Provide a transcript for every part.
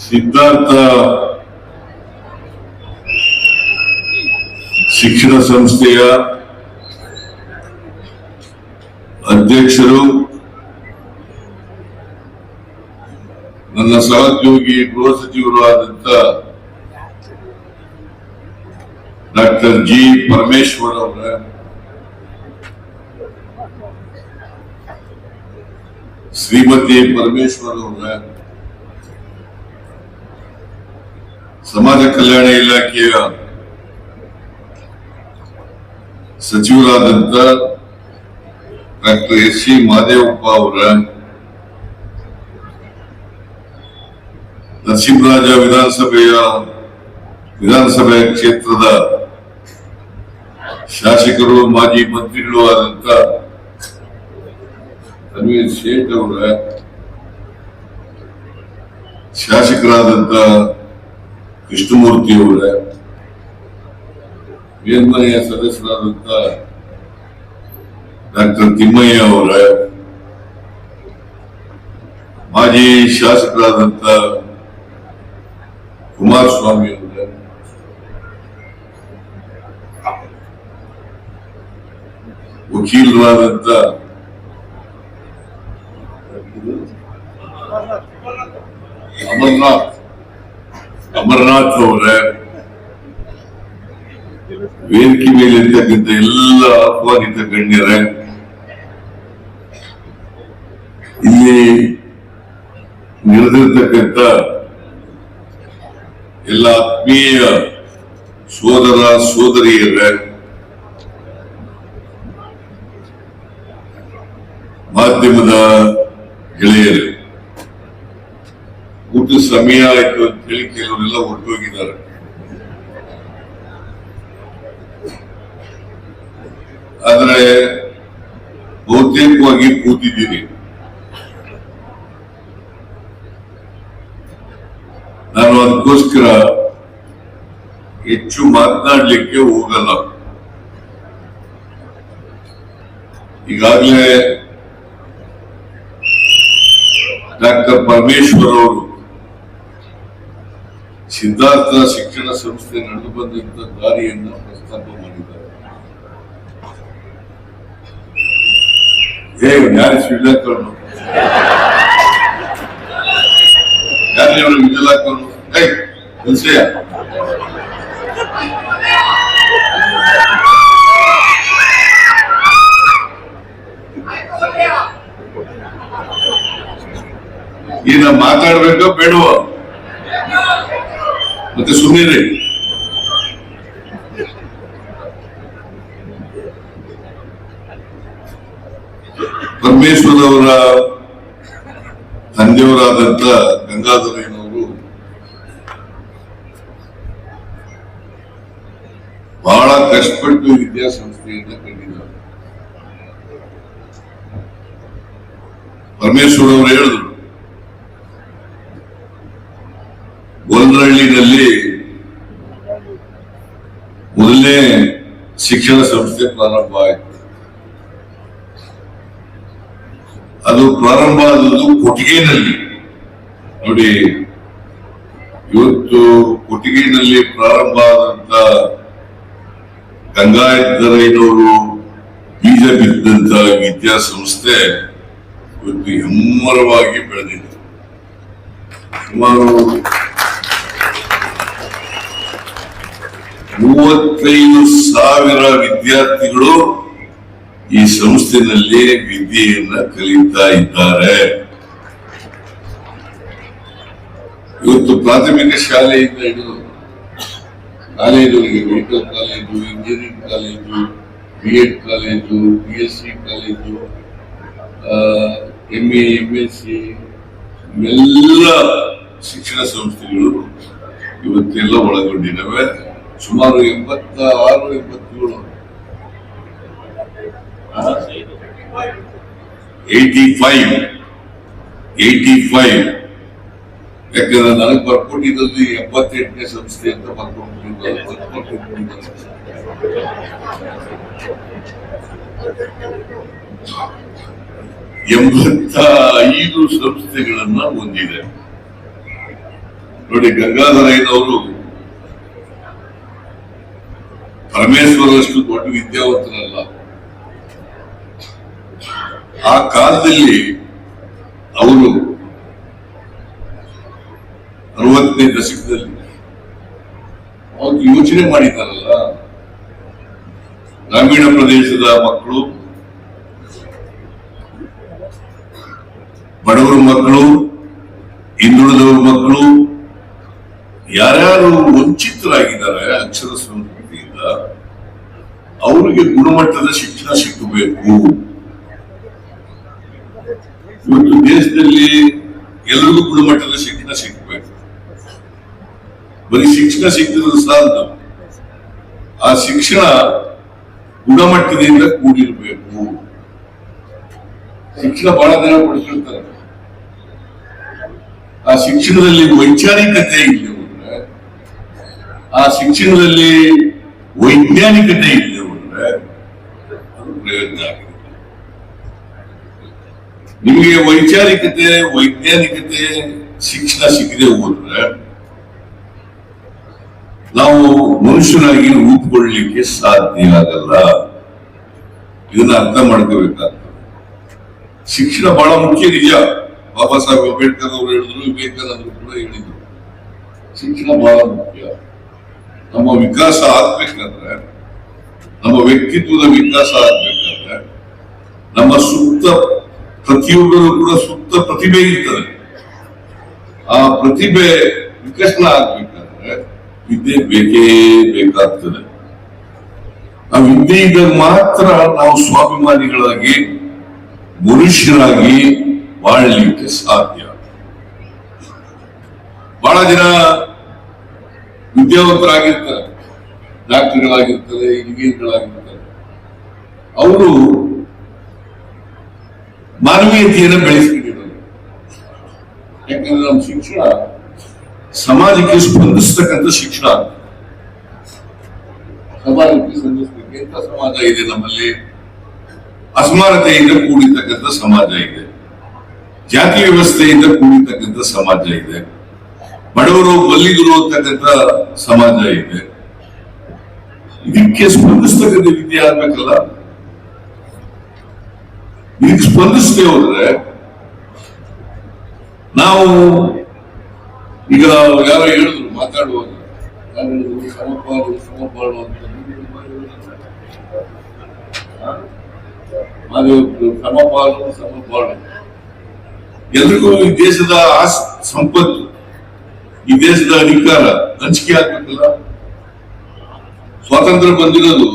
ಸಿದ್ಧಾರ್ಥ ಶಿಕ್ಷಣ ಸಂಸ್ಥೆಯ ಅಧ್ಯಕ್ಷರು, ನನ್ನ ಸಹೋದ್ಯೋಗಿ ಗೃಹ ಸಚಿವರು ಆದಂತ ಡಾಕ್ಟರ್ ಜಿ ಪರಮೇಶ್ವರ್ ಅವರ, ಶ್ರೀಮತಿ ಪರಮೇಶ್ವರ್ ಅವರ, ಸಮಾಜ ಕಲ್ಯಾಣ ಇಲಾಖೆಯ ಸಚಿವರಾದಂತ ಡಾಕ್ಟರ್ ಎಸ್ ಸಿ ಮಹದೇವಪ್ಪ ಅವರ, ನರಸಿಂಹರಾಜ ವಿಧಾನಸಭೆ ಕ್ಷೇತ್ರದ ಶಾಸಕರು, ಮಾಜಿ ಮಂತ್ರಿಗಳು ಆದಂತ ತನ್ವೀರ್ ಶೇಖ್ ಅವರ, ಶಾಸಕರಾದಂತ ಕೃಷ್ಣಮೂರ್ತಿ ಅವರ, ಮೇಲ್ಮನೆಯ ಸದಸ್ಯರಾದಂತ ಡಾಕ್ಟರ್ ತಿಮ್ಮಯ್ಯ ಅವರ, ಮಾಜಿ ಶಾಸಕರಾದಂತ ಕುಮಾರಸ್ವಾಮಿ ಅವರ, ವಕೀಲರಾದಂತ ಅಮರನಾಥ್ ಅವರ, ವೇದಿಕೆ ಮೇಲೆ ಇರ್ತಕ್ಕಂಥ ಎಲ್ಲ ಆಹ್ವಾನಿತ ಗಣ್ಯರ, ಇಲ್ಲಿ ನೆರೆದಿರ್ತಕ್ಕಂಥ ಎಲ್ಲ ಆತ್ಮೀಯ ಸೋದರ ಸೋದರಿಯರ, ಮಾಧ್ಯಮದ ಗೆಳೆಯರು, ಊಟ ಸಮಯ ಆಯ್ತು ಅಂತ ಹೇಳಿ ಕೆಲವರೆಲ್ಲ ಹೊರಟೋಗಿದ್ದಾರೆ. ಆದ್ರೆ ಬಹುತೇಕವಾಗಿ ಕೂತಿದ್ದೀನಿ. ನಾನು ಅದಕ್ಕೋಸ್ಕರ ಹೆಚ್ಚು ಮಾತನಾಡ್ಲಿಕ್ಕೆ ಹೋಗಲ್ಲ. ಈಗಾಗಲೇ ಡಾಕ್ಟರ್ ಪರಮೇಶ್ವರ್ ಅವರು ಸಿದ್ಧಾರ್ಥ ಶಿಕ್ಷಣ ಸಂಸ್ಥೆ ನಡೆದು ಬಂದಂತ ದಾರಿಯನ್ನು ಪ್ರಸ್ತಾಪ ಮಾಡಿದ್ದಾರೆ. ಯಾರು ಶ್ರೀಲಂಕನ್ನು ಯಾರು ವಿಜಯಲಾಕನ್ನು ವಿಷಯ ಈಗ ಮಾತಾಡ್ಬೇಕೋ ಬೇಡವ ಮತ್ತೆ ಸುಮ್ಮನೆ ಪರಮೇಶ್ವರ್ ಅವರ ತಂದೆಯವರಾದಂತ ಗಂಗಾಧರಯ್ಯನವರು ಬಹಳ ಕಷ್ಟಪಟ್ಟು ವಿದ್ಯಾಸಂಸ್ಥೆಯನ್ನ ಕಂಡಿದ್ದಾರೆ. ಪರಮೇಶ್ವರ್ ಅವರು ಹೇಳಿದ್ರು, ಗೋಲ್ನಹಳ್ಳಿನಲ್ಲಿ ಮೊದಲನೇ ಶಿಕ್ಷಣ ಸಂಸ್ಥೆ ಪ್ರಾರಂಭ ಆಯಿತು. ಅದು ಪ್ರಾರಂಭ ಆದದ್ದು ಕೊಟ್ಟಿಗೆನಲ್ಲಿ. ನೋಡಿ, ಇವತ್ತು ಕೊಟ್ಟಿಗೆನಲ್ಲಿ ಪ್ರಾರಂಭ ಆದಂತ ಗಂಗಾಧರಯ್ಯನವರು ಬೀಜ ಬಿದ್ದಂತ ವಿದ್ಯಾಸಂಸ್ಥೆ ಇವತ್ತು ಹೆಮ್ಮರವಾಗಿ ಬೆಳೆದಿದೆ. ಸುಮಾರು 35,000 ವಿದ್ಯಾರ್ಥಿಗಳು ಈ ಸಂಸ್ಥೆಯಲ್ಲಿ ವಿದ್ಯೆಯನ್ನ ಕಲಿತಾ ಇದ್ದಾರೆ. ಇವತ್ತು ಪ್ರಾಥಮಿಕ ಶಾಲೆಯಿಂದ ಹಿಡಿದು ಕಾಲೇಜುಗಳಿಗೆ, medical college, engineering college, BEd college, BSc college, MA, MSc ಎಲ್ಲ ಶಿಕ್ಷಣ ಸಂಸ್ಥೆಗಳು ಇವತ್ತೆಲ್ಲ ಒಳಗೊಂಡಿದ್ದಾವೆ. ಸುಮಾರು 86-87 85 ಯಾಕಂದ್ರೆ ನನಗೆ ಬರ್ಕೊಟ್ಟಿದ್ದು 78ನೇ ಸಂಸ್ಥೆ ಅಂತ ಬರ್ಕೊಂಡಿದ್ದಾರೆ. 85 ಸಂಸ್ಥೆಗಳನ್ನ ಹೊಂದಿದೆ. ನೋಡಿ, ಗಂಗಾಧರಯ್ಯನವರು ಪರಮೇಶ್ವರಷ್ಟು ದೊಡ್ಡ ವಿದ್ಯಾವಂತರಲ್ಲ. ಆ ಕಾಲದಲ್ಲಿ ಅವರು 60ನೇ ದಶಕದಲ್ಲಿ ಅವ್ರು ಯೋಚನೆ ಮಾಡಿದ್ದಾರಲ್ಲ, ಗ್ರಾಮೀಣ ಪ್ರದೇಶದ ಮಕ್ಕಳು, ಬಡವರ ಮಕ್ಕಳು, ಹಿಂದುಳಿದವರ ಮಕ್ಕಳು, ಯಾರ್ಯಾರು ವಂಚಿತರಾಗಿದ್ದಾರೆ ಅಕ್ಷರ ಸಂಸ್ಕೃತಿಯಿಂದ, ಅವರಿಗೆ ಗುಣಮಟ್ಟದ ಶಿಕ್ಷಣ ಸಿಕ್ಕಬೇಕು. ಇವತ್ತು ದೇಶದಲ್ಲಿ ಎಲ್ಲರಿಗೂ ಗುಣಮಟ್ಟದ ಶಿಕ್ಷಣ ಸಿಕ್ಕಬೇಕು. ಬರೀ ಶಿಕ್ಷಣ ಸಿಕ್ಕಿದ್ರು ಸಾಲದು, ಆ ಶಿಕ್ಷಣ ಗುಣಮಟ್ಟದಿಂದ ಕೂಡಿರಬೇಕು. ಶಿಕ್ಷಣ ಬಹಳ ದಿನ ಪಡ್ಕೊಳ್ತಾರೆ, ಆ ಶಿಕ್ಷಣದಲ್ಲಿ ವೈಚಾರಿಕತೆ ಇಲ್ಲ ಹೋದ್ರೆ, ಆ ಶಿಕ್ಷಣದಲ್ಲಿ ವೈಜ್ಞಾನಿಕತೆ ಇಲ್ಲ ಹೋದ್ರೆ ಅದು ಪ್ರಯೋಜನ ಆಗಿದೆ. ನಿಮಗೆ ವೈಚಾರಿಕತೆ, ವೈಜ್ಞಾನಿಕತೆ ಶಿಕ್ಷಣ ಸಿಗದೆ ಹೋದ್ರೆ ನಾವು ಮನುಷ್ಯನಾಗಿ ರೂಪುಗೊಳ್ಳಲಿಕ್ಕೆ ಸಾಧ್ಯ ಆಗಲ್ಲ. ಇದನ್ನ ಅರ್ಥ ಮಾಡ್ಕೋಬೇಕಾಗ್ತದೆ. ಶಿಕ್ಷಣ ಬಹಳ ಮುಖ್ಯ, ನಿಜ. ಬಾಬಾ ಸಾಹೇಬ್ ಅಂಬೇಡ್ಕರ್ ಅವರು ಹೇಳಿದ್ರು, ವಿವೇಕಾನಂದರು ಕೂಡ ಹೇಳಿದ್ರು, ಶಿಕ್ಷಣ ಬಹಳ ಮುಖ್ಯ. ನಮ್ಮ ವಿಕಾಸ ಆಗ್ಬೇಕಂದ್ರೆ, ನಮ್ಮ ವ್ಯಕ್ತಿತ್ವದ ವಿಕಾಸ ಆಗ್ಬೇಕಾದ್ರೆ, ನಮ್ಮ ಸುತ್ತ ಪ್ರತಿಯೊಬ್ಬರು ಕೂಡ ಸುತ್ತ ಪ್ರತಿಭೆ ಇರ್ತದೆ. ಆ ಪ್ರತಿಭೆ ವಿಕಸನ ಆಗ್ಬೇಕಾದ್ರೆ ವಿದ್ಯೆ ಬೇಕೇ ಬೇಕಾಗ್ತದೆ. ಆ ವಿದ್ಯೆ ಇದ್ದಾಗ ಮಾತ್ರ ನಾವು ಸ್ವಾಭಿಮಾನಿಗಳಾಗಿ, ಮನುಷ್ಯರಾಗಿ ಬಾಳಲಿಕ್ಕೆ ಸಾಧ್ಯ. ಬಹಳ ಜನ ವಿದ್ಯಾವಂತರಾಗಿರ್ತಾರೆ, ಡಾಕ್ಟರ್ಗಳಾಗಿರ್ತಾರೆ, ಇಂಜಿನಿಯರ್ಗಳಾಗಿರ್ತಾರೆ. ಅವರು ಮಾನವೀಯತೆಯನ್ನು ಬೆಳೆಸ್ಕೊಂಡಿದ್ದಾರೆ. ಯಾಕಂದ್ರೆ ನಮ್ಮ ಶಿಕ್ಷಣ ಸಮಾಜಕ್ಕೆ ಸ್ಪಂದಿಸ್ತಕ್ಕಂಥ ಶಿಕ್ಷಣ. ಸಮಾಜಕ್ಕೆ ಸ್ಪಂದಿಸಬೇಕು. ಎಂತ ಸಮಾಜ ಇದೆ ನಮ್ಮಲ್ಲಿ? ಅಸಮಾನತೆಯಿಂದ ಕೂಡಿರ್ತಕ್ಕಂಥ ಸಮಾಜ ಇದೆ, ಜಾತಿ ವ್ಯವಸ್ಥೆಯಿಂದ ಕೂಡಿರ್ತಕ್ಕಂಥ ಸಮಾಜ ಇದೆ, ಬಡವರು ಬಲ್ಲಿಗರು ಅಂತಕ್ಕಂಥ ಸಮಾಜ ಇದೆ. ಇದಕ್ಕೆ ಸ್ಪಂದಿಸ್ತಕ್ಕಂಥ ವಿದ್ಯೆ ಆಗ್ಬೇಕಲ್ಲ. ಇದಕ್ಕೆ ಸ್ಪಂದಿಸದೆ ಹೋದ್ರೆ ನಾವು, ಈಗ ಯಾರೋ ಹೇಳಿದ್ರು ಮಾತಾಡುವಾಗ, ಸಮಪಾಲು ಸಮಪಾಲು ಅಂತ ಸಮಪಾಲು ಸಮಪಾಲು. ಎಲ್ರಿಗೂ ಈ ದೇಶದ ಸಂಪತ್ತು, ಈ ದೇಶದ ಅಧಿಕಾರ ಹಂಚಿಕೆ ಆಗ್ಬೇಕಲ್ಲ. ಸ್ವಾತಂತ್ರ್ಯ ಬಂದಿರೋದು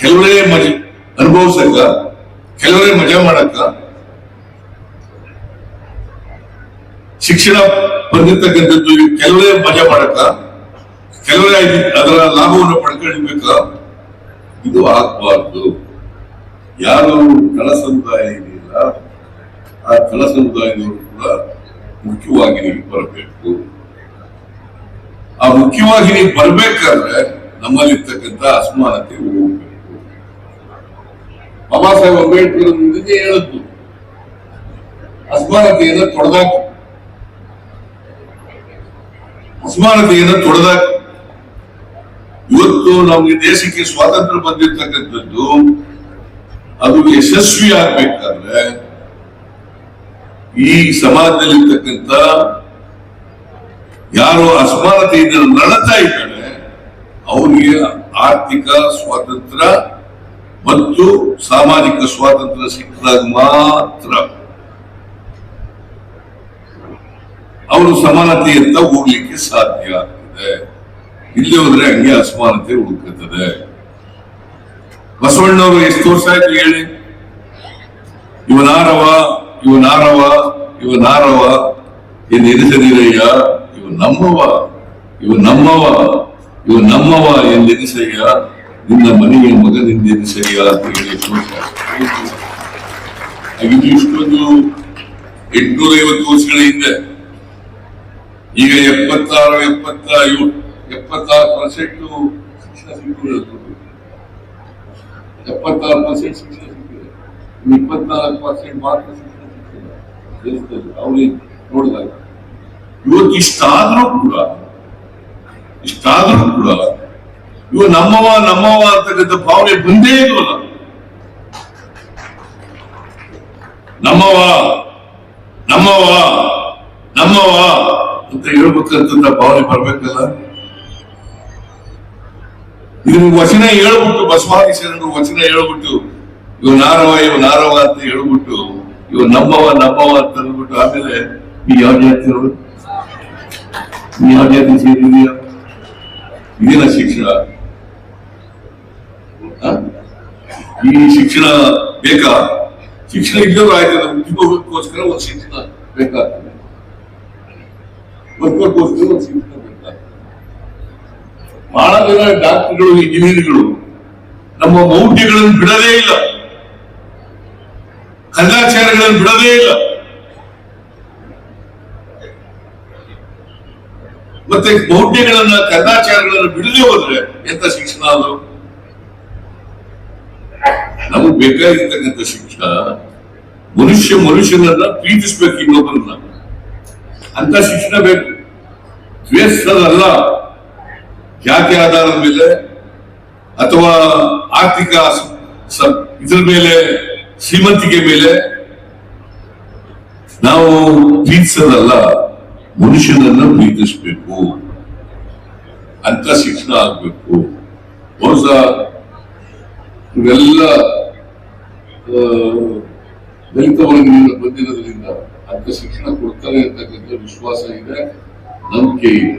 ಕೆಲವರೇ ಅನುಭವಿಸಕ್ಕ, ಕೆಲವರೇ ಮಜಾ ಮಾಡಕ್ಕ. ಶಿಕ್ಷಣ ಬಂದಿರ್ತಕ್ಕಂಥದ್ದು ಕೆಲವರೇ ಮಜಾ ಮಾಡಕ್ಕ, ಕೆಲವರೇ ಅದರ ಲಾಭವನ್ನು ಪಡ್ಕೊಳ್ಬೇಕ. ಇದು ಆಗ್ಬಾರ್ದು. ಯಾರು ತಳ ಸಮುದಾಯ ಇದೆಯಲ್ಲ, ಆ ತಳ ಸಮುದಾಯದವರು ಕೂಡ ಮುಖ್ಯವಾಹಿನಿಗೆ ಬರಬೇಕು. ಆ ಮುಖ್ಯವಾಹಿನಿಗೆ ಬರ್ಬೇಕಾದ್ರೆ ನಮ್ಮಲ್ಲಿರ್ತಕ್ಕಂಥ ಅಸಮಾನತೆ ಹೋಗ್ಬೇಕು. ಬಾಬಾ ಸಾಹೇಬ್ ಅಂಬೇಡ್ಕರ್ ಇದನ್ನೇ ಹೇಳಿದ್ದು, ಅಸಮಾನತೆಯನ್ನು ತೊಡೆದಾಕಿ, ಅಸಮಾನತೆಯನ್ನು ತೊಡೆದಾಕಿ. ಇವತ್ತು ನಮಗೆ ದೇಶಕ್ಕೆ ಸ್ವಾತಂತ್ರ್ಯ ಬಂದಿರ್ತಕ್ಕಂಥದ್ದು ಅದು ಯಶಸ್ವಿ ಆಗ್ಬೇಕಾದ್ರೆ ಈ ಸಮಾಜದಲ್ಲಿರ್ತಕ್ಕಂಥ ಯಾರು ಅಸಮಾನತೆಯಿಂದ ನಡತಾ ಇದ್ದಾರೆ ಅವರಿಗೆ ಆರ್ಥಿಕ ಸ್ವಾತಂತ್ರ್ಯ ಮತ್ತು ಸಾಮಾಜಿಕ ಸ್ವಾತಂತ್ರ್ಯ ಸಿಕ್ಕಿದಾಗ ಮಾತ್ರ ಅವರು ಸಮಾನತೆಯಂತ ಹೋಗ್ಲಿಕ್ಕೆ ಸಾಧ್ಯ ಆಗ್ತದೆ. ಇಲ್ಲಿ ಹೋದ್ರೆ ಹಂಗೆ ಅಸಮಾನತೆ ಹುಡುಕುತ್ತದೆ. ಬಸವಣ್ಣವರು ಎಷ್ಟು ವರ್ಷ ಆಯ್ತು ಹೇಳಿ, ಇವನಾರವ ಇವನಾರವ ಇವನಾರವ ಎಂದೆನಿಸದಿರಯ್ಯ, ಇವ ನಮ್ಮವ ಇವ ನಮ್ಮವ ಇವ ನಮ್ಮವ ಎಂದೆನಿಸಯ್ಯ, ನಿನ್ನ ಮನೆಯ ಮಗನೆಂದೆನಿಸಯ್ಯ ಅಂತ ಹೇಳಿ ಇದು ಇಷ್ಟೊಂದು 850 ವರ್ಷಗಳ ಹಿಂದೆ. ಈಗ 76% ಶಿಕ್ಷಣ ಸಿಕ್ಕಿದೆ. 76% ಶಿಕ್ಷಣ ಸಿಕ್ಕಿದೆ. 24% ಮಾತ್ರ ಶಿಕ್ಷಣ ಸಿಕ್ಕಿದೆ ದೇಶದಲ್ಲಿ. ಅವ್ರಿಗೆ ನೋಡಿದಾಗ ಇವತ್ತು ಇಷ್ಟಾದ್ರೂ ಕೂಡ ಇವ ನಮ್ಮವ ಅಂತಕ್ಕಂಥ ಭಾವನೆ ಬಂದೇ ಇಲ್ವಲ್ಲ. ನಮ್ಮವ ಅಂತ ಹೇಳ್ಬೇಕಂತ ಭಾವನೆ ಬರ್ಬೇಕಲ್ಲ. ಇದನ್ನ ವಚನ ಹೇಳ್ಬಿಟ್ಟು ಬಸವಾದಿ ಶರಣರು ವಚನ ಹೇಳ್ಬಿಟ್ಟು ಇವ ನಾರವ ಅಂತ ಹೇಳ್ಬಿಟ್ಟು ಇವ ನಮ್ಮವ ಅಂತ ಅಂದ್ಬಿಟ್ಟು ಆಮೇಲೆ ಈ ಯಾವ ಜಾತಿಯವರು ನೀ ಯಾವ ಜಾತಿ ಸೇರಿದೀಯ? ಇದೇನ ಶಿಕ್ಷಣ? ಈ ಶಿಕ್ಷಣ ಬೇಕಾ? ಶಿಕ್ಷಣ ಇಲ್ಲರೂ ಆಯ್ತದೆ, ಉದ್ಯೋಗಕ್ಕೋಸ್ಕರ ಒಂದು ಶಿಕ್ಷಣ ಬೇಕಾಗ್ತದೆ, ವರ್ಗಕ್ಕೋಸ್ಕರ ಒಂದು ಶಿಕ್ಷಣ ಬೇಕಾಗ್ತದೆ. ಬಹಳ ಜನ ಡಾಕ್ಟರ್ಗಳು, ಇಂಜಿನಿಯರ್ಗಳು ನಮ್ಮ ಮೌಢ್ಯಗಳನ್ನು ಬಿಡದೇ ಇಲ್ಲ, ಕಲಾಚಾರಗಳನ್ನು ಬಿಡದೇ ಇಲ್ಲ. ಮತ್ತೆ ಮೌಢ್ಯಗಳನ್ನ ಕಲಾಚಾರಗಳನ್ನು ಬಿಡದೆ ಹೋದ್ರೆ ಎಂತ ಶಿಕ್ಷಣ ಅದು? ನಮಗ್ ಬೇಕಾಗಿರ್ತಕ್ಕಂಥ ಶಿಕ್ಷಣ ಮನುಷ್ಯನನ್ನ ಪ್ರೀತಿಸ್ಬೇಕು, ಇನ್ನೊಬ್ಬರನ್ನ, ಅಂತ ಶಿಕ್ಷಣ ಬೇಕು. ದ್ವೇಷದಲ್ಲ, ಜಾತಿ ಆಧಾರದ ಮೇಲೆ ಅಥವಾ ಆರ್ಥಿಕ ಇದ್ರ ಮೇಲೆ, ಶ್ರೀಮಂತಿಕೆ ಮೇಲೆ ನಾವು ಪ್ರೀತಿಸೋದಲ್ಲ, ಮನುಷ್ಯನನ್ನ ಪ್ರೀತಿಸ್ಬೇಕು ಅಂತ ಶಿಕ್ಷಣ ಆಗ್ಬೇಕು. ಬಹುಶಃ ಇವೆಲ್ಲ ದಲಿತ ವರ್ಗದಿಂದ ಬಂದಿರೋದ್ರಿಂದ ಅಂತ ಶಿಕ್ಷಣ ಕೊಡ್ತಾರೆ ಅಂತಕ್ಕಂಥ ವಿಶ್ವಾಸ ಇದೆ, ನಂಬಿಕೆ ಇದೆ.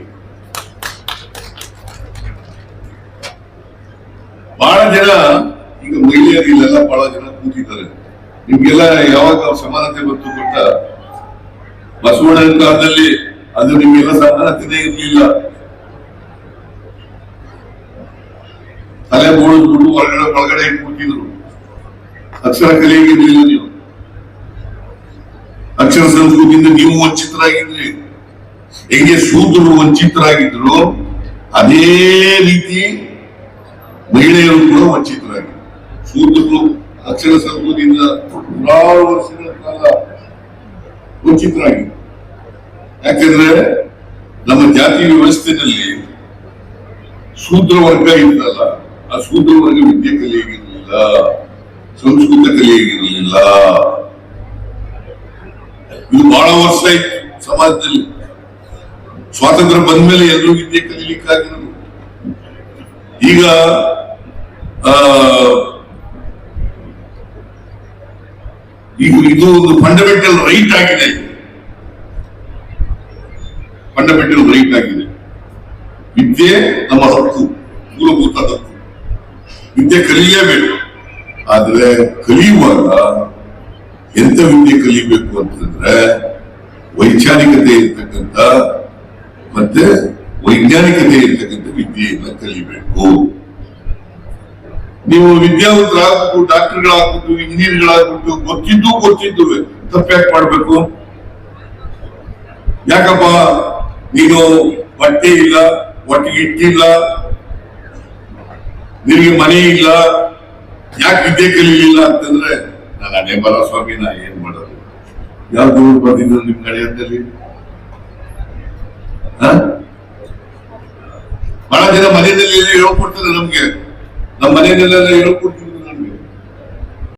ಬಹಳ ಜನ ಈಗ ಮಹಿಳೆಯರು ಇಲ್ಲೆಲ್ಲ ಬಹಳ ಜನ ಕೂತಿದ್ದಾರೆ. ನಿಮ್ಗೆಲ್ಲ ಯಾವಾಗ ಸಮಾನತೆ ಬಂತು ಕೊಟ್ಟ ಬಸವಣ್ಣನ ಕಾಲದಲ್ಲಿ ಅದು ನಿಮ್ಗೆಲ್ಲ ಸಮಾನತೆನೇ ಇರಲಿಲ್ಲ. ತಲೆ ಬೋಳಿಸ್ಬಿಟ್ಟು ಒಳಗಡೆ ಕೂತಿದ್ರು. ಅಕ್ಷರ ಕಲಿಯಾಗಿರ್ಲಿಲ್ಲ ನೀವು, ಅಕ್ಷರ ಸಂಸ್ಕೃತಿಯಿಂದ ನೀವು ವಂಚಿತರಾಗಿದ್ರಿ. ಹೆಂಗೆ ಶೂದ್ರರು ವಂಚಿತರಾಗಿದ್ರು ಅದೇ ರೀತಿ ಮಹಿಳೆಯರು ಕೂಡ ವಂಚಿತರಾಗಿದ್ರು. ಶೂದ್ರರು ಅಕ್ಷರ ಸಂಸ್ಕೃತಿಯಿಂದ ನೂರಾರು ವರ್ಷಗಳ ಕಾಲ ವಂಚಿತರಾಗಿದ್ರು. ಯಾಕಂದ್ರೆ ನಮ್ಮ ಜಾತಿ ವ್ಯವಸ್ಥೆಯಲ್ಲಿ ಶೂದ್ರ ವರ್ಗ ಇದ್ದಲ್ಲ, ಆ ಶೂದ್ರ ವರ್ಗ ವಿದ್ಯೆ ಕಲಿಯಾಗಿರ್ಲಿಲ್ಲ, ಸಂಸ್ಕೃತ ಕಲಿಯಾಗಿರ್ಲಿಲ್ಲ. ಇದು ಬಹಳ ವರ್ಷ ಆಯ್ತು ಸಮಾಜದಲ್ಲಿ. ಸ್ವಾತಂತ್ರ್ಯ ಬಂದ್ಮೇಲೆ ಎಲ್ಲರೂ ವಿದ್ಯೆ ಕಲಿಲಿಕ್ಕಾಗಿರೋದು. ಈಗ ಇದು ಒಂದು ಫಂಡಮೆಂಟಲ್ ರೈಟ್ ಆಗಿದೆ. ಫಂಡಮೆಂಟಲ್ ರೈಟ್ ಆಗಿದೆ. ವಿದ್ಯೆ ನಮ್ಮ ಹಕ್ಕು, ಮೂಲಭೂತ ಹಕ್ಕು. ವಿದ್ಯೆ ಕಲಿಯಲೇಬೇಕು. ಆದ್ರೆ ಕಲಿಯುವಾಗ ಎಂತ ವಿದ್ಯೆ ಕಲಿಬೇಕು ಅಂತಂದ್ರೆ ವೈಚಾರಿಕತೆ ಇರ್ತಕ್ಕಂಥ ಮತ್ತೆ ವೈಜ್ಞಾನಿಕತೆ ಇರ್ತಕ್ಕಂಥ ವಿದ್ಯೆಯನ್ನ ಕಲಿಬೇಕು. ನೀವು ವಿದ್ಯಾವಂತರಾಗ್ಬಿಟ್ಟು, ಡಾಕ್ಟರ್ಗಳಾಗ್ಬಿಟ್ಟು, ಇಂಜಿನಿಯರ್ಗಳಾಗ್ಬಿಟ್ಟು ಗೊತ್ತಿದ್ದು ತಪ್ಪ್ಯಾಕ್ ಮಾಡ್ಬೇಕು? ಯಾಕಪ್ಪ ನೀನು ಬಟ್ಟೆ ಇಲ್ಲ, ಒಟ್ಟಿಗೆ ಇಟ್ಟಿಲ್ಲ, ನಿನಗೆ ಮನೆ ಇಲ್ಲ, ಯಾಕೆ ವಿದ್ಯೆ ಕಲಿಲಿಲ್ಲ ಅಂತಂದ್ರೆ ನಾನು ಅದೇ ಬರ ಸ್ವಾಮಿ, ನಾ ಏನ್ ಮಾಡೋದು? ಯಾವ ದೂರ ಬಂದಿದ್ರು ನಿಮ್ ಕಡೆಯಲ್ಲಿ? ಬಹಳ ಜನ ಮನೆಯಲ್ಲಿ ಹೇಳ್ಕೊಡ್ತಾರೆ ನಮ್ಗೆ, ನಮ್ಮ ಮನೆಯಲ್ಲೆಲ್ಲ ಹೇಳ್ಕೊಡ್ತಾರೆ.